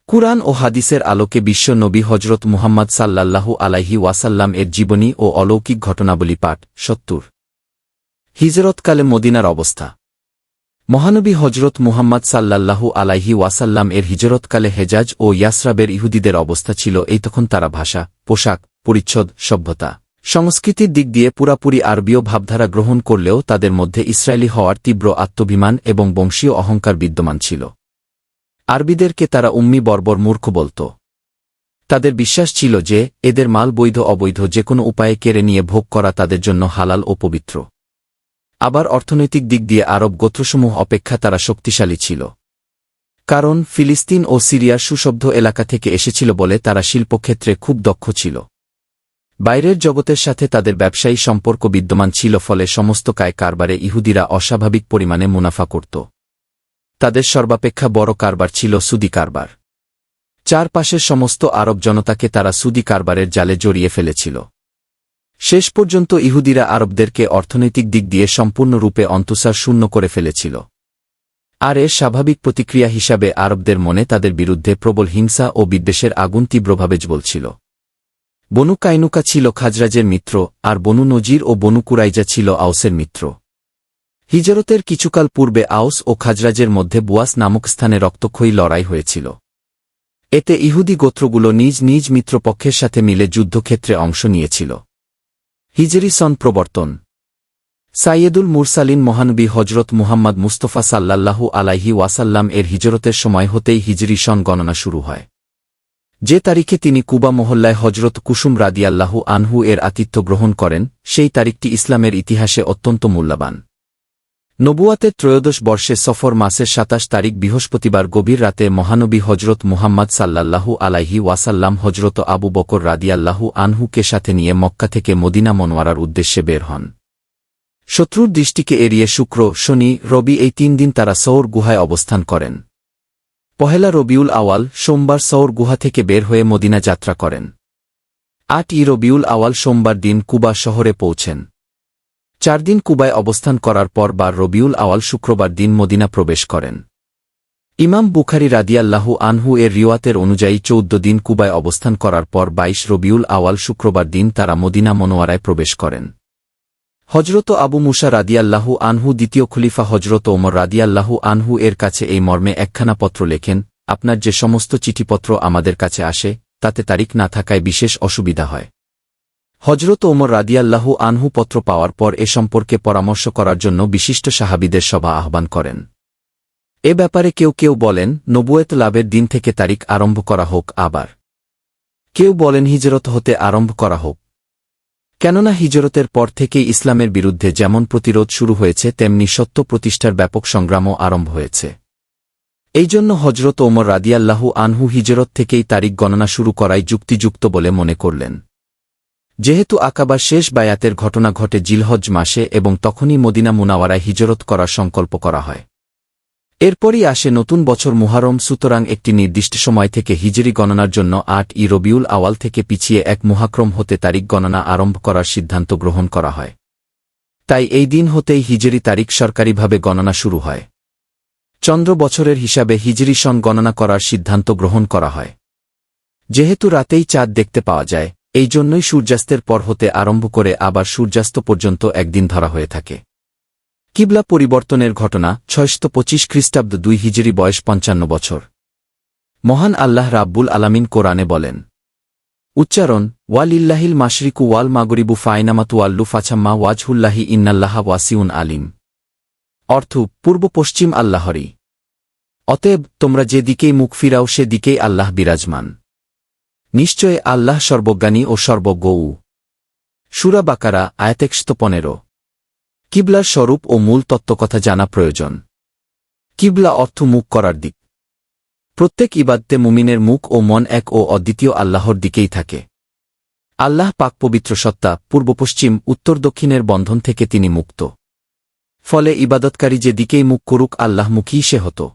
কুরআন ও হাদিসের আলোকে বিশ্ব নবী হজরত মুহাম্মদ সাল্লাল্লাহু আলাইহি ওয়াসাল্লাম এর জীবনী ও অলৌকিক ঘটনাবলী পাঠ ৭০। হিজরতকালে মদিনার অবস্থা। মহানবী হজরত মুহাম্মদ সাল্লাল্লাহু আলাইহি ওয়াসাল্লাম এর হিজরতকালে হেজাজ ও ইয়াসরাবের ইহুদিদের অবস্থা ছিল এই তখন তারা ভাষা, পোশাক, পরিচ্ছদ, সভ্যতা, সংস্কৃতির দিক দিয়ে পুরাপুরি আরবীয় ভাবধারা গ্রহণ করলেও তাদের মধ্যে ইসরায়েলি হওয়ার তীব্র আত্মভিমান এবং বংশীয় অহংকার বিদ্যমান ছিল। আরবিদেরকে তারা উম্মি বর্বর মূর্খ বলত। তাদের বিশ্বাস ছিল যে এদের মাল বৈধ অবৈধ যে কোনো উপায়ে কেড়ে নিয়ে ভোগ করা তাদের জন্য হালাল ও পবিত্র। আবার অর্থনৈতিক দিক দিয়ে আরব গোত্রসমূহ অপেক্ষা তারা শক্তিশালী ছিল, কারণ ফিলিস্তিন ও সিরিয়ার সুশব্দ এলাকা থেকে এসেছিল বলে তারা শিল্পক্ষেত্রে খুব দক্ষ ছিল। বাইরের জগতের সাথে তাদের ব্যবসায়ী সম্পর্ক বিদ্যমান ছিল, ফলে সমস্ত কারবারে ইহুদিরা অস্বাভাবিক পরিমাণে মুনাফা করত। তাদের সর্বাপেক্ষা বড় কারবার ছিল সুদি কারবার। চারপাশের সমস্ত আরব জনতাকে তারা সুদি কারবারের জালে জড়িয়ে ফেলেছিল। শেষ পর্যন্ত ইহুদিরা আরবদেরকে অর্থনৈতিক দিক দিয়ে সম্পূর্ণরূপে অন্তঃসার শূন্য করে ফেলেছিল। আর এর স্বাভাবিক প্রতিক্রিয়া হিসাবে আরবদের মনে তাদের বিরুদ্ধে প্রবল হিংসা ও বিদ্বেষের আগুন তীব্রভাবে জ্বলছিল। বনু কাইনুকা ছিল খাজরাজের মিত্র, আর বনু নজির ও বনু কুরাইজা ছিল আউসের মিত্র। হিজরতের কিছুকাল পূর্বে আউস ও খাজরাজের মধ্যে বুয়াস নামক স্থানে রক্তক্ষয়ী লড়াই হয়েছিল। এতে ইহুদি গোত্রগুলো নিজ নিজ মিত্রপক্ষের সাথে মিলে যুদ্ধক্ষেত্রে অংশ নিয়েছিল। হিজরি সন প্রবর্তন। সাইয়েদুল মুরসালিন মহানবী হজরত মুহাম্মদ মুস্তফা সাল্লাল্লাহু আলাইহি ওয়াসাল্লাম এর হিজরতের সময় হতেই হিজরি সন গণনা শুরু হয়। যে তারিখে তিনি কুবা মহল্লায় হজরত কুসুম রাদিয়াল্লাহু আনহু এর আতিথ্য গ্রহণ করেন, সেই তারিখটি ইসলামের ইতিহাসে অত্যন্ত মূল্যবান। নবুয়াতের ত্রয়োদশ বর্ষে সফর মাসের ২৭ তারিখ বৃহস্পতিবার গভীর রাতে মহানবী হজরত মুহাম্মদ সাল্লাল্লাহু আলাইহি ওয়াসাল্লাম হজরত আবু বকর রাদিয়াল্লাহু আনহুকে সাথে নিয়ে মক্কা থেকে মদিনা মনোয়ারার উদ্দেশ্যে বের হন। শত্রুর দৃষ্টিকে এড়িয়ে শুক্র, শনি, রবি এই ৩ দিন তারা সৌর গুহায় অবস্থান করেন। পহেলা রবিউল আওয়াল সোমবার সৌর গুহা থেকে বের হয়ে মদিনা যাত্রা করেন। ৮ই রবিউল আওয়াল সোমবার দিন কুবা শহরে পৌঁছেন। ৪ দিন কুবায় অবস্থান করার পর ১২ রবিউল আওয়াল শুক্রবার দিন মদিনা প্রবেশ করেন। ইমাম বুখারী রাদিয়াল্লাহু আনহু এর রিওয়াতের অনুযায়ী ১৪ দিন কুবায় অবস্থান করার পর ২২ রবিউল আওয়াল শুক্রবার দিন তারা মদিনা মনোয়ারায় প্রবেশ করেন। হজরত আবু মুসা রাদিয়াল্লাহু আনহু দ্বিতীয় খলিফা হজরত ওমর রাদিয়াল্লাহু আনহু এর কাছে এই মর্মে একখানা পত্র লেখেন, আপনার যে সমস্ত চিঠিপত্র আমাদের কাছে আসে তাতে তারিখ না থাকায় বিশেষ অসুবিধা হয়। হজরত ওমর রাদিয়াল্লাহু আনহু পত্র পাওয়ার পর এ সম্পর্কে পরামর্শ করার জন্য বিশিষ্ট সাহাবীদের সভা আহ্বান করেন। এ ব্যাপারে কেউ কেউ বলেন নবুয়ত লাভের দিন থেকে তারিখ আরম্ভ করা হোক, আবার কেউ বলেন হিজরত হতে আরম্ভ করা হোক। কেননা হিজরতের পর থেকেই ইসলামের বিরুদ্ধে যেমন প্রতিরোধ শুরু হয়েছে তেমনি সত্য প্রতিষ্ঠার ব্যাপক সংগ্রামও আরম্ভ হয়েছে। এই জন্য হজরত ওমর রাদিয়াল্লাহু আনহু হিজরত থেকেই তারিখ গণনা শুরু করাই যুক্তিযুক্ত বলে মনে করলেন। যেহেতু আকাবার শেষ বায়াতের ঘটনা ঘটে জিলহজ মাসে এবং তখনই মদিনা মুনাওয়ারায় হিজরত করার সংকল্প করা হয়। এরপরই আসে নতুন বছর মুহররম, সুতরাং একটি নির্দিষ্ট সময় থেকে হিজরি গণনার জন্য ৮ই রবিউল আওয়াল থেকে পিছিয়ে ১ মুহররম হতে তারিখ গণনা আরম্ভ করার সিদ্ধান্ত গ্রহণ করা হয়। তাই এই দিন হতেই হিজরি তারিখ সরকারিভাবে গণনা শুরু হয়। চন্দ্র বছরের হিসাবে হিজরি সন গণনা করার সিদ্ধান্ত গ্রহণ করা হয়। যেহেতু রাতেই চাঁদ দেখতে পাওয়া যায়, এই জন্যই সূর্যাস্তের পর হতে আরম্ভ করে আবার সূর্যাস্ত পর্যন্ত একদিন ধরা হয়ে থাকে। কিবলা পরিবর্তনের ঘটনা ৬২৫ খ্রিস্টাব্দ ২ হিজরি, বয়স ৫৫ বছর। মহান আল্লাহ রাব্বুল আলামিন কোরআনে বলেন, উচ্চারণ ওয়ালিল্লাহিল মাশরিকু ওয়াল মাগরিবু ফাইনামা তুওয়াল্লু ফাথাম্মা ওয়াজহুল্লাহি ইন্নাল্লাহা ওয়াসিউন আলিম। অর্থ পূর্ব পশ্চিম আল্লাহরই, অতএব তোমরা যে দিকেই মুখ ফিরাও সে দিকেই আল্লাহ বিরাজমান। নিশ্চয় আল্লাহ সর্বজ্ঞানী ও সর্বজ্ঞ। সূরা বাকারা আয়াত ১১৫। কিবলার স্বরূপ ও মূল তত্ত্বকথা জানা প্রয়োজন। কিবলা অর্থ মুখ করার দিক। প্রত্যেক ইবাদতে মুমিনের মুখ ও মন এক ও অদ্বিতীয় আল্লাহর দিকেই থাকে। আল্লাহ পাক পবিত্র সত্তা, পূর্ব পশ্চিম উত্তর দক্ষিণের বন্ধন থেকে তিনি মুক্ত। ফলে ইবাদতকারী যে দিকেই মুখ করুক আল্লাহমুখী সে হতো।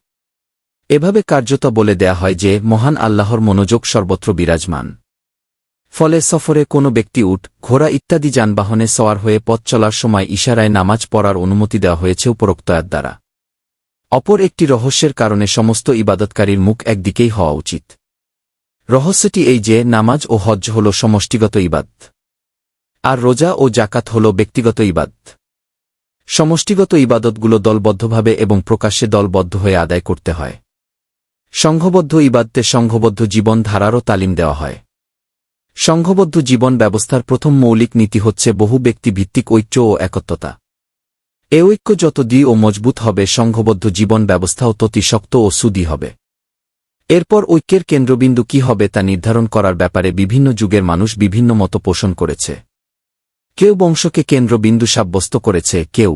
এভাবে কার্যত বলে দেয়া হয় যে মহান আল্লাহর মনোযোগ সর্বত্র বিরাজমান। ফলে সফরে কোনো ব্যক্তি উট, ঘোড়া ইত্যাদি যানবাহনে সওয়ার হয়ে পথ চলার সময় ইশারায় নামাজ পড়ার অনুমতি দেওয়া হয়েছে উপরোক্ত আয়াত দ্বারা। অপর একটি রহস্যের কারণে সমস্ত ইবাদতকারীর মুখ একদিকেই হওয়া উচিত। রহস্যটি এই যে নামাজ ও হজ্জ হল সমষ্টিগত ইবাদত, আর রোজা ও জাকাত হল ব্যক্তিগত ইবাদত। সমষ্টিগত ইবাদতগুলো দলবদ্ধভাবে এবং প্রকাশ্যে দলবদ্ধ হয়ে আদায় করতে হয়। সংঘবদ্ধ ইবাদতে সংঘবদ্ধ জীবন ধারারও তালিম দেওয়া হয়। সংঘবদ্ধ জীবন ব্যবস্থার প্রথম মৌলিক নীতি হচ্ছে বহু ব্যক্তি ভিত্তিক ঐক্য ও একত্বতা। এ ঐক্য যত দৃঢ় ও মজবুত হবে, সংঘবদ্ধ জীবন ব্যবস্থাও ততই শক্ত ও সুদৃঢ় হবে। এরপর ঐক্যের কেন্দ্রবিন্দু কি হবে তা নির্ধারণ করার ব্যাপারে বিভিন্ন যুগের মানুষ বিভিন্ন মত পোষণ করেছে। কেউ বংশকে কেন্দ্রবিন্দু সাব্যস্ত করেছে, কেউ